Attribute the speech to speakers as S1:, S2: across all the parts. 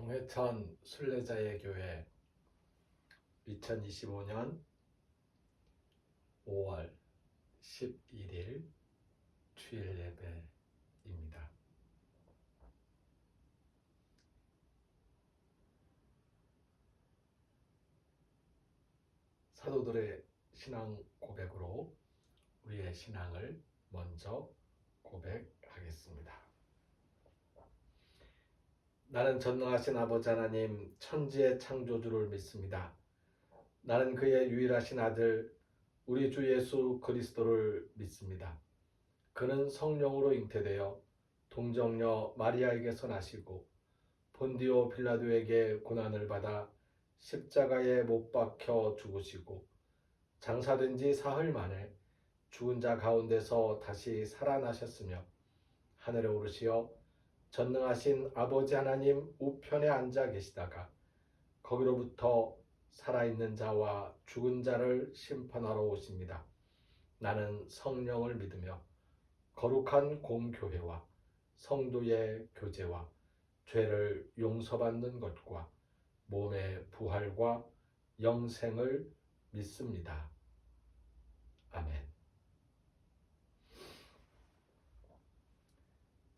S1: 동해천 순례자의 교회 2025년 5월 11일 주일 예배입니다. 사도들의 신앙 고백으로 우리의 신앙을 먼저 고백하겠습니다. 나는 전능하신 아버지 하나님 천지의 창조주를 믿습니다. 나는 그의 유일하신 아들 우리 주 예수 그리스도를 믿습니다. 그는 성령으로 잉태되어 동정녀 마리아에게서 나시고 본디오 빌라도에게 고난을 받아 십자가에 못 박혀 죽으시고 장사된 지 사흘 만에 죽은 자 가운데서 다시 살아나셨으며 하늘에 오르시어 전능하신 아버지 하나님 우편에 앉아 계시다가 거기로부터 살아있는 자와 죽은 자를 심판하러 오십니다. 나는 성령을 믿으며 거룩한 공교회와 성도의 교제와 죄를 용서받는 것과 몸의 부활과 영생을 믿습니다. 아멘.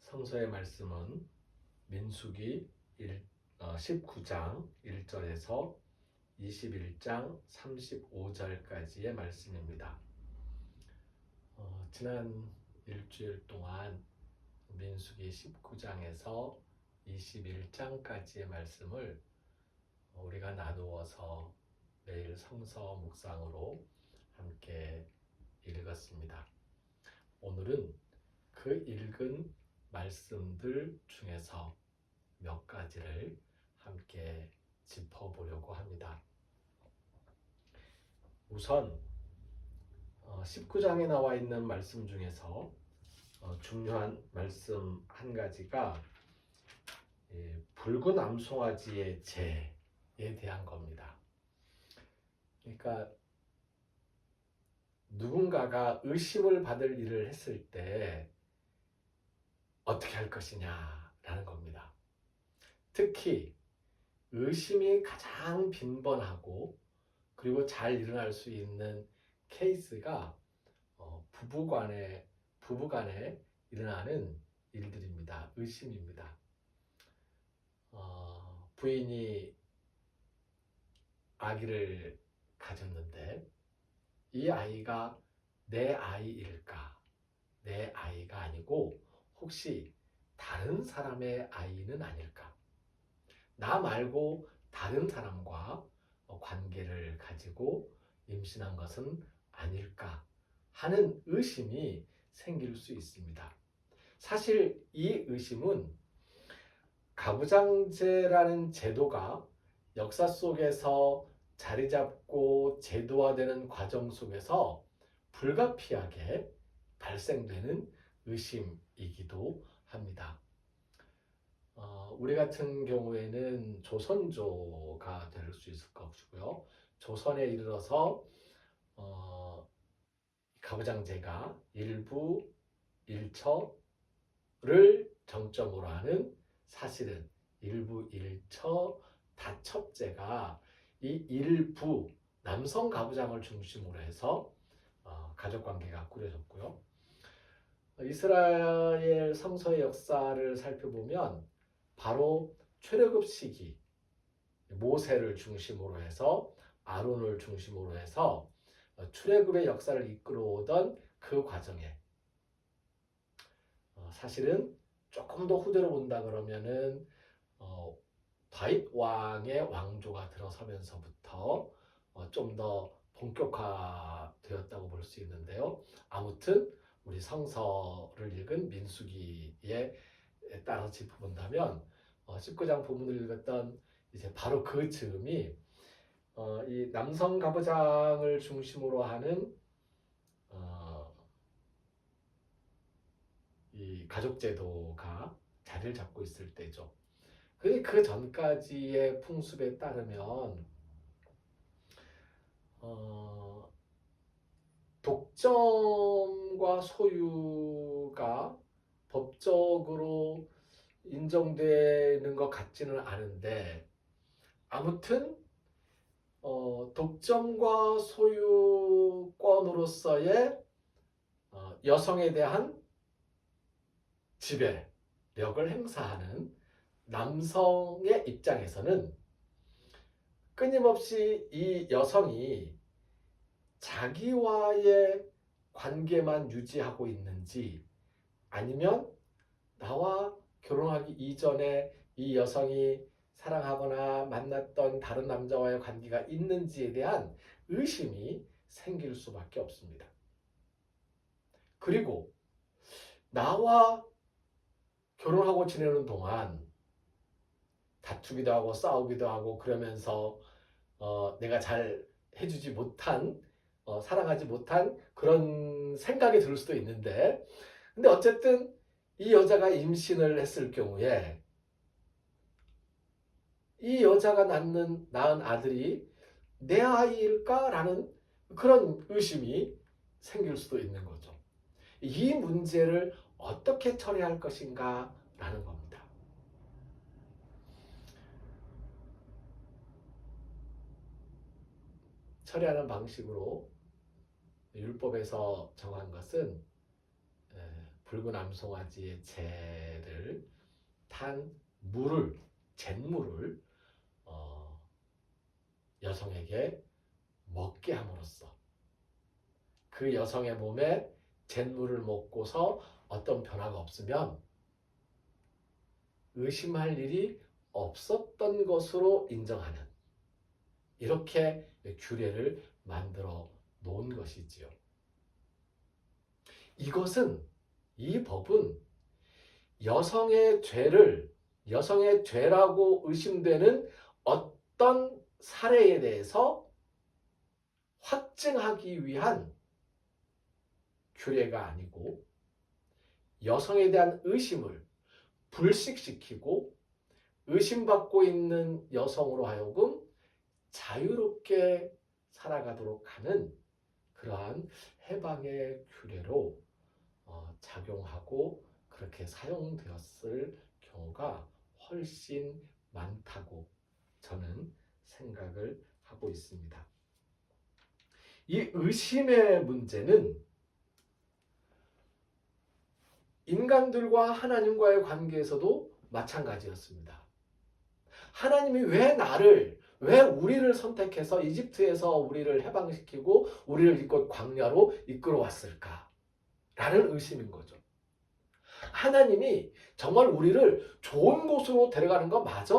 S1: 성서의 말씀은 민수기 19장 1절에서 21장 35절까지의 말씀입니다. 지난 일주일 동안 민수기 19장에서 21장까지의 말씀을 우리가 나누어서 매일 성서 묵상으로 함께 읽었습니다. 오늘은 그 읽은 말씀들 중에서 몇 가지를 함께 짚어보려고 합니다. 우선 19장에 나와 있는 말씀 중에서 중요한 말씀 한 가지가 붉은 암송아지의 죄에 대한 겁니다. 그러니까 누군가가 의심을 받을 일을 했을 때 어떻게 할 것이냐라는 겁니다. 특히 의심이 가장 빈번하고 그리고 잘 일어날 수 있는 케이스가 부부간에 일어나는 일들입니다. 의심입니다. 부인이 아기를 가졌는데 이 아이가 내 아이일까? 내 아이가 아니고 혹시 다른 사람의 아이는 아닐까? 나 말고 다른 사람과 관계를 가지고 임신한 것은 아닐까 하는 의심이 생길 수 있습니다. 사실 이 의심은 가부장제라는 제도가 역사 속에서 자리 잡고 제도화되는 과정 속에서 불가피하게 발생되는 의심이기도 합니다. 우리 같은 경우에는 조선조가 될 수 있을 것이고요. 조선에 이르러서 가부장제가 일부 일처를 정점으로 하는 사실은 일부 일처 다첩제가 이 일부 남성 가부장을 중심으로 해서 가족관계가 꾸려졌고요. 이스라엘 성서의 역사를 살펴보면 바로 출애굽 시기 모세를 중심으로 해서 아론을 중심으로 해서 출애굽의 역사를 이끌어오던 그 과정에 사실은 조금 더 후대로 본다 그러면은 다윗 왕의 왕조가 들어서면서부터 좀 더 본격화되었다고 볼 수 있는데요. 아무튼 우리 성서를 읽은 민수기에 따라서 짚어본다면 19장 본문을 읽었던 이제 바로 그 즈음이 이 남성 가부장을 중심으로 하는 이 가족제도가 자리를 잡고 있을 때죠. 그 전까지의 풍습에 따르면 독점과 소유가 법적으로 인정되는 것 같지는 않은데 아무튼 독점과 소유권으로서의 여성에 대한 지배력을 행사하는 남성의 입장에서는 끊임없이 이 여성이 자기와의 관계만 유지하고 있는지 아니면 나와 결혼하기 이전에 이 여성이 사랑하거나 만났던 다른 남자와의 관계가 있는지에 대한 의심이 생길 수밖에 없습니다. 그리고 나와 결혼하고 지내는 동안 다투기도 하고 싸우기도 하고 그러면서 내가 잘 해주지 못한 사랑하지 못한 그런 생각이 들 수도 있는데 근데 어쨌든 이 여자가 임신을 했을 경우에 이 여자가 낳은 아들이 내 아이일까라는 그런 의심이 생길 수도 있는 거죠. 이 문제를 어떻게 처리할 것인가 라는 겁니다. 처리하는 방식으로 율법에서 정한 것은 붉은 암송아지의 재를 탄 물을 잿물을 여성에게 먹게 함으로써 그 여성의 몸에 잿물을 먹고서 어떤 변화가 없으면 의심할 일이 없었던 것으로 인정하는 이렇게 규례를 만들어 놓은 것이지요. 이 법은 여성의 죄라고 의심되는 어떤 사례에 대해서 확증하기 위한 규례가 아니고 여성에 대한 의심을 불식시키고 의심받고 있는 여성으로 하여금 자유롭게 살아가도록 하는 그러한 해방의 규례로 작용하고 그렇게 사용되었을 경우가 훨씬 많다고 저는 생각을 하고 있습니다. 이 의심의 문제는 인간들과 하나님과의 관계에서도 마찬가지였습니다. 하나님이 왜 우리를 선택해서 이집트에서 우리를 해방시키고 우리를 이곳 광야로 이끌어왔을까? 라는 의심인 거죠. 하나님이 정말 우리를 좋은 곳으로 데려가는 거 맞아?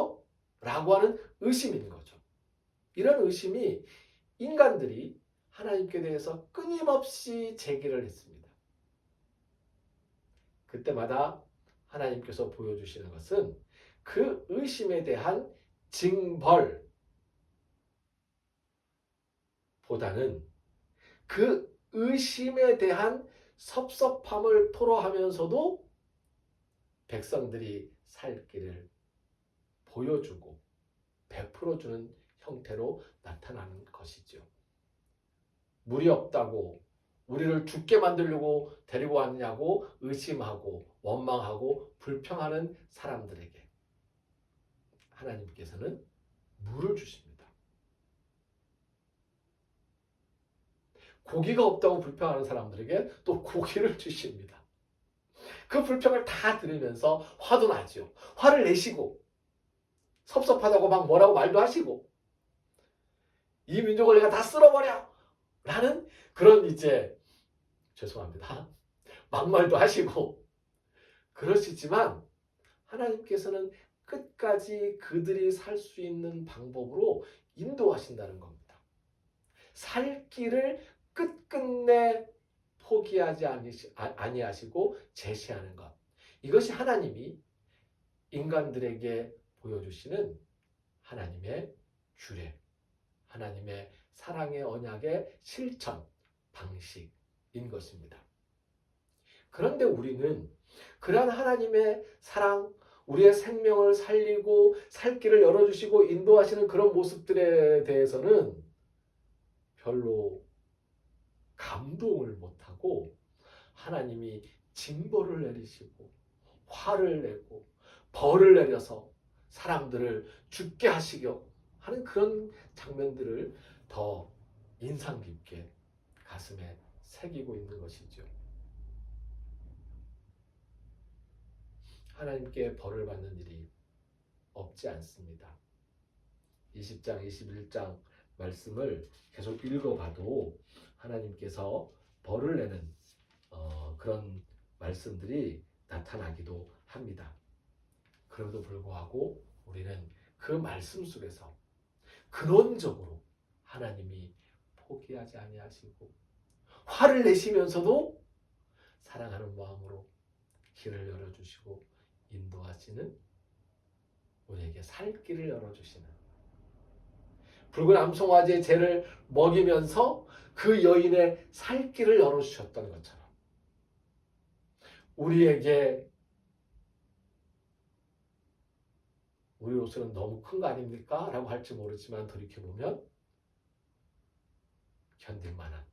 S1: 라고 하는 의심인 거죠. 이런 의심이 인간들이 하나님께 대해서 끊임없이 제기를 했습니다. 그때마다 하나님께서 보여주시는 것은 그 의심에 대한 징벌보다는 그 의심에 대한 섭섭함을 토로하면서도 백성들이 살 길을 보여주고 베풀어주는 형태로 나타나는 것이죠. 물이 없다고 우리를 죽게 만들려고 데리고 왔냐고 의심하고 원망하고 불평하는 사람들에게 하나님께서는 물을 주십니다. 고기가 없다고 불평하는 사람들에게 또 고기를 주십니다. 그 불평을 다 들으면서 화도 나죠. 화를 내시고 섭섭하다고 막 뭐라고 말도 하시고 이 민족을 내가 다 쓸어버려! 라는 그런 죄송합니다. 막말도 하시고 그러시지만 하나님께서는 끝까지 그들이 살 수 있는 방법으로 인도하신다는 겁니다. 살 길을 끝끝내 포기하지 아니하시고 제시하는 것. 이것이 하나님이 인간들에게 보여주시는 하나님의 규례, 하나님의 사랑의 언약의 실천 방식인 것입니다. 그런데 우리는 그러한 하나님의 사랑, 우리의 생명을 살리고 살 길을 열어주시고 인도하시는 그런 모습들에 대해서는 별로 감동을 못하고 하나님이 징벌을 내리시고 화를 내고 벌을 내려서 사람들을 죽게 하시려 하는 그런 장면들을 더 인상 깊게 가슴에 새기고 있는 것이죠. 하나님께 벌을 받는 일이 없지 않습니다. 20장, 21장 말씀을 계속 읽어봐도 하나님께서 벌을 내는 그런 말씀들이 나타나기도 합니다. 그럼에도 불구하고 우리는 그 말씀 속에서 근원적으로 하나님이 포기하지 아니하시고 화를 내시면서도 사랑하는 마음으로 길을 열어주시고 인도하시는, 우리에게 살 길을 열어주시는, 붉은 암송아지의 죄를 먹이면서 그 여인의 살 길을 열어주셨던 것처럼 우리에게, 우리로서는 너무 큰 거 아닙니까? 라고 할지 모르지만 돌이켜보면 견딜 만한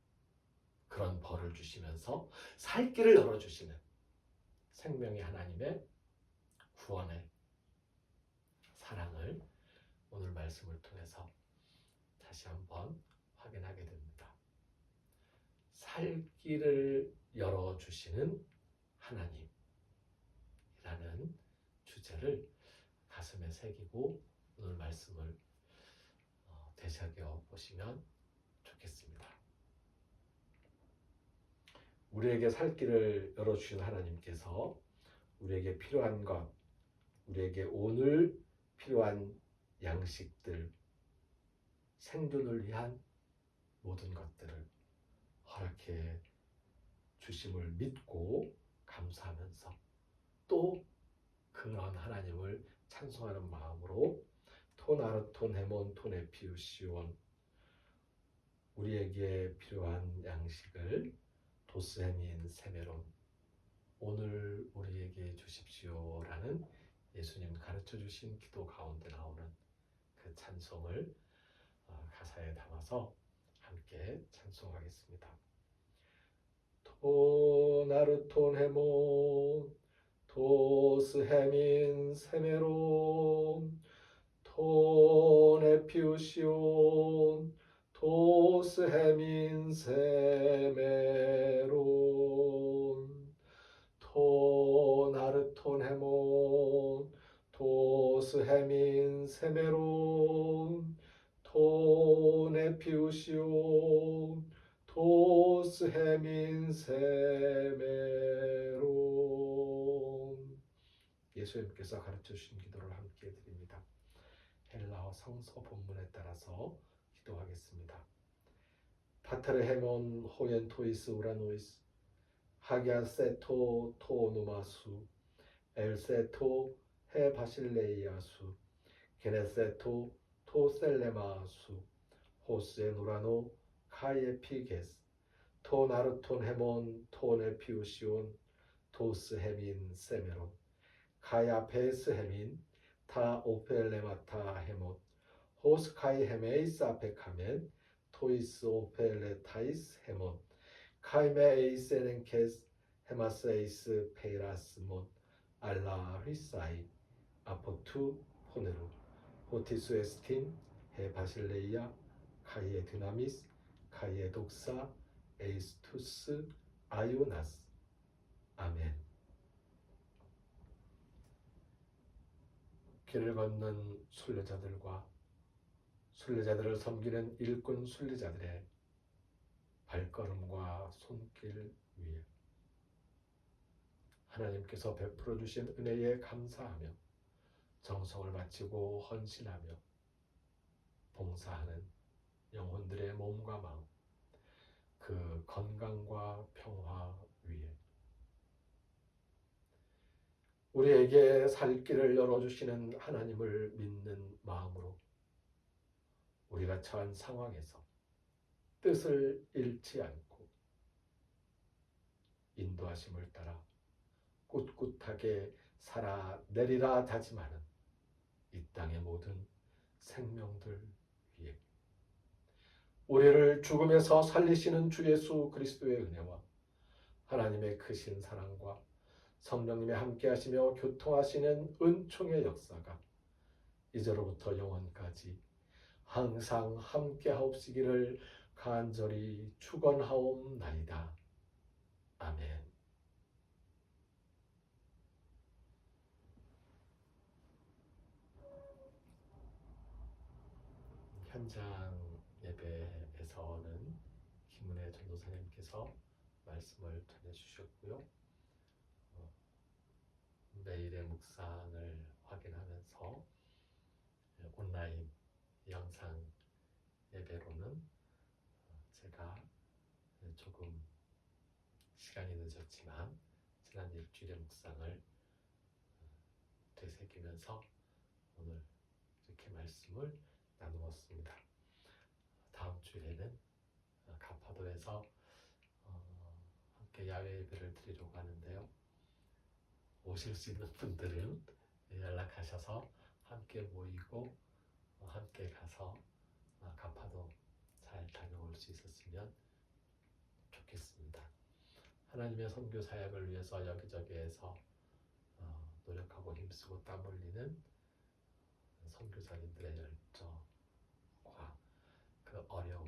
S1: 그런 벌을 주시면서 살 길을 열어주시는 생명의 하나님의 구원의 사랑을 오늘 말씀을 통해서 다시 한번 확인하게 됩니다. 살 길을 열어주시는 하나님이라는 주제를 가슴에 새기고 오늘 말씀을 되새겨 보시면 좋겠습니다. 우리에게 살 길을 열어주신 하나님께서 우리에게 필요한 것, 우리에게 오늘 필요한 양식들, 생존을 위한 모든 것들을 허락해 주심을 믿고 감사하면서 또 그런 하나님을 찬송하는 마음으로 토나르톤 헤몬 토네 피우시온, 우리에게 필요한 양식을 도스헤민 세메론, 오늘 우리에게 주십시오라는 예수님 가르쳐 주신 기도 가운데 나오는 그 찬송을 가사에 담아서 함께 찬송하겠습니다. 토나르톤 헤몬 도스헤민 세메론 토네 피우시온 도스헤민 세메론 토나르톤 헤몬 도스헤민 세메론 토네 피우시온 도스헤민 세메론. 예수님께서 가르쳐 주신 기도를 함께 드립니다. 헬라어 성서 본문에 따라서 기도하겠습니다. 파타르헤몬 호엔 토이스 우라노이스 하기아세토 토노마수 엘세토 헤바실레이아수 게네세토 토셀레마수 호스에 노라노 카이에피게스 토나르톤 헤몬 토네 피우시온 도스 헤민 세메론 카야페스 헤민 타 오펠레마타 헤몬 호스카이 헤메이스 아페카멘 토이스 오펠레타이스 헤몬 카이메 에이세넨케스 헤마스에이스 페이라스몬 알라 휘사이 아포투 포네루 호티수 에스틴 헤바실레이아 카이에 드나미스 카이에 독사 에이스투스 아요나스. 아멘. 길을 걷는 순례자들과 순례자들을 섬기는 일꾼 순례자들의 발걸음과 손길 위에 하나님께서 베풀어 주신 은혜에 감사하며 정성을 바치고 헌신하며 봉사하는 영혼들의 몸과 마음, 그 건강과 평화 위에 우리에게 살 길을 열어주시는 하나님을 믿는 마음으로 우리가 처한 상황에서 뜻을 잃지 않고 인도하심을 따라 꿋꿋하게 살아내리라 다짐하는 이 땅의 모든 생명들 위에 우리를 죽음에서 살리시는 주 예수 그리스도의 은혜와 하나님의 크신 사랑과 성령님의 함께하시며 교통하시는 은총의 역사가 이제로부터 영원까지 항상 함께하옵시기를 간절히 축원하옵나이다. 아멘. 현장 예배에서는 김은혜 전도사님께서 말씀을 전해주셨고요. 매일의 묵상을 확인하면서 온라인 영상 예배로는 제가 조금 시간이 늦었지만 지난 일주일의 묵상을 되새기면서 오늘 이렇게 말씀을 나누었습니다. 다음 주에는 가파도에서 함께 야외 예배를 드리려고 하는데요. 오실 수 있는 분들은 연락하셔서 함께 모이고 함께 가서 가파도 잘 다녀올 수 있었으면 좋겠습니다. 하나님의 선교 사역을 위해서 여기저기에서 노력하고 힘쓰고 땀 흘리는 선교사님들의 열정과 그 어려움